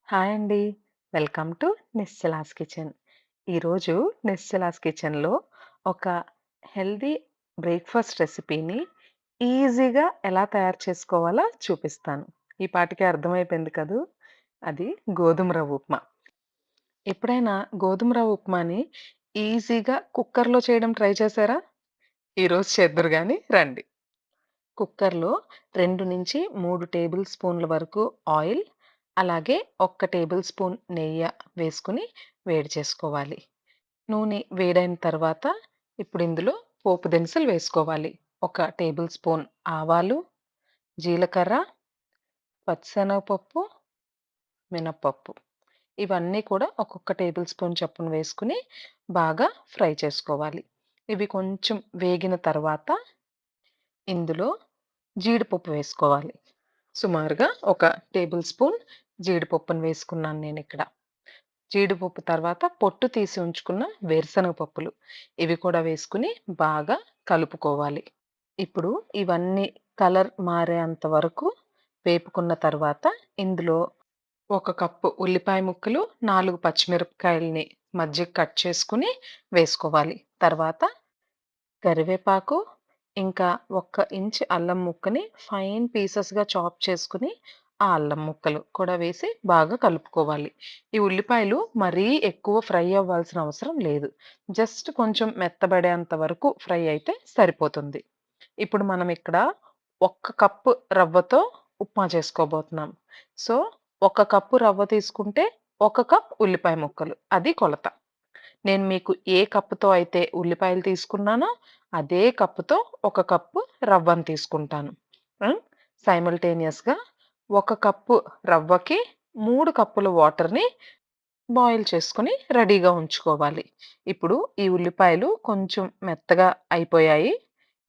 Hi అండి. Welcome to Nischala's kitchen. ఈరోజు నిశ్చలాస్ కిచెన్‌లో ఒక హెల్తీ బ్రేక్‌ఫాస్ట్ రెసిపీని ఈజీగా ఎలా తయారు చేసుకోవాలో చూపిస్తాను. ఈ పాటికి అర్థమైపోయింది కదూ! అది గోధుమ రవ్వ ఉప్మా. ఎప్పుడైనా గోధుమ రవ్వ ఉప్మాని ఈజీగా కుక్కర్‌లో చేయడం ట్రై చేశారా? ఈరోజు చేద్దురు గాని రండి. కుక్కర్‌లో 2-3 టేబుల్ స్పూన్ల వరకు ఆయిల్, అలాగే ఒక్క టేబుల్ స్పూన్ నెయ్య వేసుకొని వేడి చేసుకోవాలి. నూనె వేడైన తర్వాత ఇప్పుడు ఇందులో పోపు దినుసులు వేసుకోవాలి. ఒక టేబుల్ స్పూన్ ఆవాలు, జీలకర్ర, పచ్చిశనగపప్పు, మినపప్పు. ఇవన్నీ కూడా ఒక్కొక్క టేబుల్ స్పూన్ చొప్పున వేసుకొని బాగా ఫ్రై చేసుకోవాలి. ఇవి కొంచెం వేగిన తర్వాత ఇందులో జీడిపప్పు వేసుకోవాలి. సుమారుగా ఒక టేబుల్ స్పూన్ జీడిపప్పును వేసుకున్నాను నేనిక్కడ. జీడిపప్పు తర్వాత పొట్టు తీసి ఉంచుకున్న వేరుశనగ పప్పులు. ఇవి కూడా వేసుకొని బాగా కలుపుకోవాలి. ఇప్పుడు ఇవన్నీ కలర్ మారేంత వరకు వేపుకున్న తర్వాత ఇందులో ఒక కప్పు ఉల్లిపాయ ముక్కలు, 4 పచ్చిమిరపకాయలని మధ్యకి కట్ చేసుకొని వేసుకోవాలి. తర్వాత కరివేపాకు, ఇంకా ఒక్క ఇంచ్ అల్లం ముక్కని ఫైన్ పీసెస్‌గా చాప్ చేసుకొని, ఆ అల్లం ముక్కలు కూడా వేసి బాగా కలుపుకోవాలి. ఈ ఉల్లిపాయలు మరీ ఎక్కువ ఫ్రై అవ్వాల్సిన అవసరం లేదు. జస్ట్ కొంచెం మెత్తబడేంత వరకు ఫ్రై అయితే సరిపోతుంది. ఇప్పుడు మనం ఇక్కడ ఒక్క కప్పు రవ్వతో ఉప్మా చేసుకోబోతున్నాం. సో, ఒక కప్పు రవ్వ తీసుకుంటే, ఒక కప్ ఉల్లిపాయ ముక్కలు. అది కొలత. నేను మీకు ఏ కప్పుతో అయితే ఉల్లిపాయలు తీసుకున్నానో, అదే కప్పుతో ఒక కప్పు రవ్వను తీసుకుంటాను. హ్మ్. సైమల్టేనియస్‌గా ఒక కప్పు రవ్వకి 3 కప్పుల వాటర్‌ని బాయిల్ చేసుకొని రెడీగా ఉంచుకోవాలి. ఇప్పుడు ఈ ఉల్లిపాయలు కొంచెం మెత్తగా అయిపోయాయి.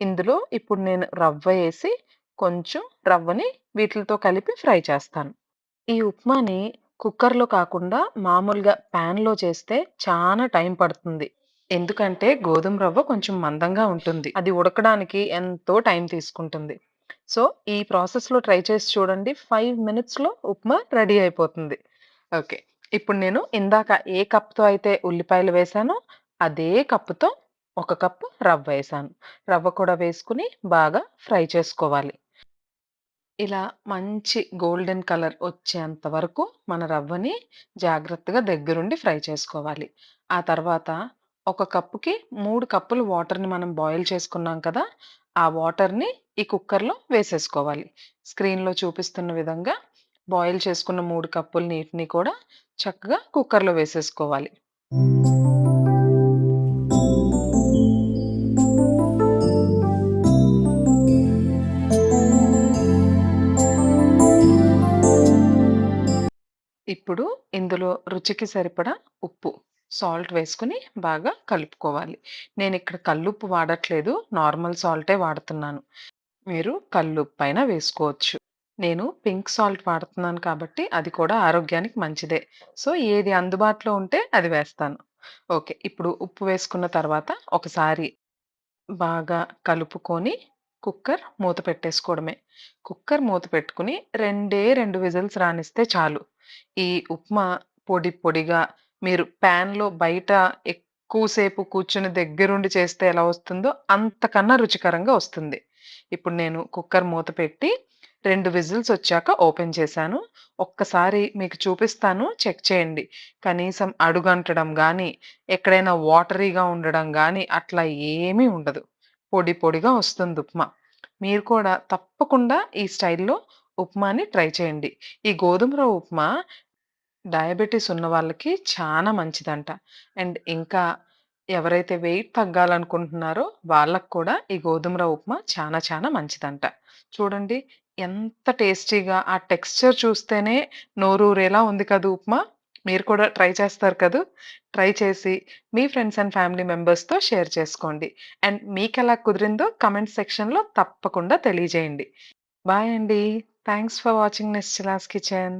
ఇందులో ఇప్పుడు నేను రవ్వ ఏసి, కొంచెం రవ్వని వీటిలతో కలిపి ఫ్రై చేస్తాను. ఈ ఉప్మాని కుక్కర్‌లో కాకుండా మామూలుగా పాన్‌లో చేస్తే చానా టైం పడుతుంది. ఎందుకంటే గోధుమ రవ్వ కొంచెం మందంగా ఉంటుంది. అది ఉడకడానికి ఎంతో టైం తీసుకుంటుంది. సో, ఈ ప్రాసెస్‌లో ట్రై చేసి చూడండి. 5 మినిట్స్‌లో ఉప్మా రెడీ అయిపోతుంది. ఓకే. ఇప్పుడు నేను ఇందాక ఏ కప్‌తో అయితే ఉల్లిపాయలు వేశానో, అదే కప్పుతో ఒక కప్పు రవ్వేశాను. రవ్వ కూడా వేసుకొని బాగా ఫ్రై చేసుకోవాలి. ఇలా మంచి గోల్డెన్ కలర్ వచ్చేంత వరకు మన రవ్వని జాగ్రత్తగా దగ్గరుండి ఫ్రై చేసుకోవాలి. ఆ తర్వాత ఒక కప్పుకి 3 కప్పులు వాటర్‌ని మనం బాయిల్ చేసుకున్నాం కదా! ఆ వాటర్‌ని ఈ కుక్కర్‌లో వేసేసుకోవాలి. స్క్రీన్‌లో చూపిస్తున్న విధంగా బాయిల్ చేసుకున్న 3 కప్పుల నీటిని కూడా చక్కగా కుక్కర్‌లో వేసేసుకోవాలి. ఇప్పుడు ఇందులో రుచికి సరిపడా ఉప్పు, సాల్ట్ వేసుకొని బాగా కలుపుకోవాలి. నేనిక్కడ కల్లుప్పు వాడట్లేదు. నార్మల్ సాల్టే వాడుతున్నాను. మీరు కల్లుప్పైనా వేసుకోవచ్చు. నేను పింక్ సాల్ట్ వాడుతున్నాను కాబట్టి అది కూడా ఆరోగ్యానికి మంచిదే. సో, ఏది అందుబాటులో ఉంటే అది వేస్తాను. ఓకే. ఇప్పుడు ఉప్పు వేసుకున్న తర్వాత ఒకసారి బాగా కలుపుకొని మూత పెట్టేసుకోవడమే. మూత పెట్టుకొని 2 విజిల్స్ రానిస్తే చాలు. ఈ ఉప్మా పొడి పొడిగా మీరు పాన్‌లో బయట ఎక్కువ సేపు కూర్చొని దగ్గరుండి చేస్తే ఎలా వస్తుందో అంతకన్నా రుచికరంగా వస్తుంది. ఇప్పుడు నేను కుక్కర్ మూత పెట్టి 2 విజిల్స్ వచ్చాక ఓపెన్ చేశాను. ఒక్కసారి మీకు చూపిస్తాను చెక్ చేయండి. కనీసం అడుగంటడం గానీ, ఎక్కడైనా వాటరీగా ఉండడం గానీ అట్లా ఏమీ ఉండదు. పొడి పొడిగా వస్తుంది ఉప్మా. మీరు కూడా తప్పకుండా ఈ స్టైల్‌లో ఉప్మాని ట్రై చేయండి. ఈ గోధుమ రవ్వ ఉప్మా డయాబెటిస్ ఉన్న వాళ్ళకి చాలా మంచిదంట. అండ్ ఇంకా ఎవరైతే వెయిట్ తగ్గాలనుకుంటున్నారో వాళ్ళకి కూడా ఈ గోధుమ రవ్వ ఉప్మా చానా చానా మంచిదంట. చూడండి ఎంత టేస్టీగా ఆ టెక్స్చర్ చూస్తేనే నోరూరేలా ఉంది కదూ ఉప్మా. మీరు కూడా ట్రై చేస్తారు కదూ! ట్రై చేసి మీ ఫ్రెండ్స్ అండ్ ఫ్యామిలీ మెంబర్స్‌తో షేర్ చేసుకోండి. అండ్ మీకెలా కుదిరిందో కామెంట్ సెక్షన్‌లో తప్పకుండా తెలియజేయండి. బాయ్ అండి. Thanks for watching Nischala's kitchen.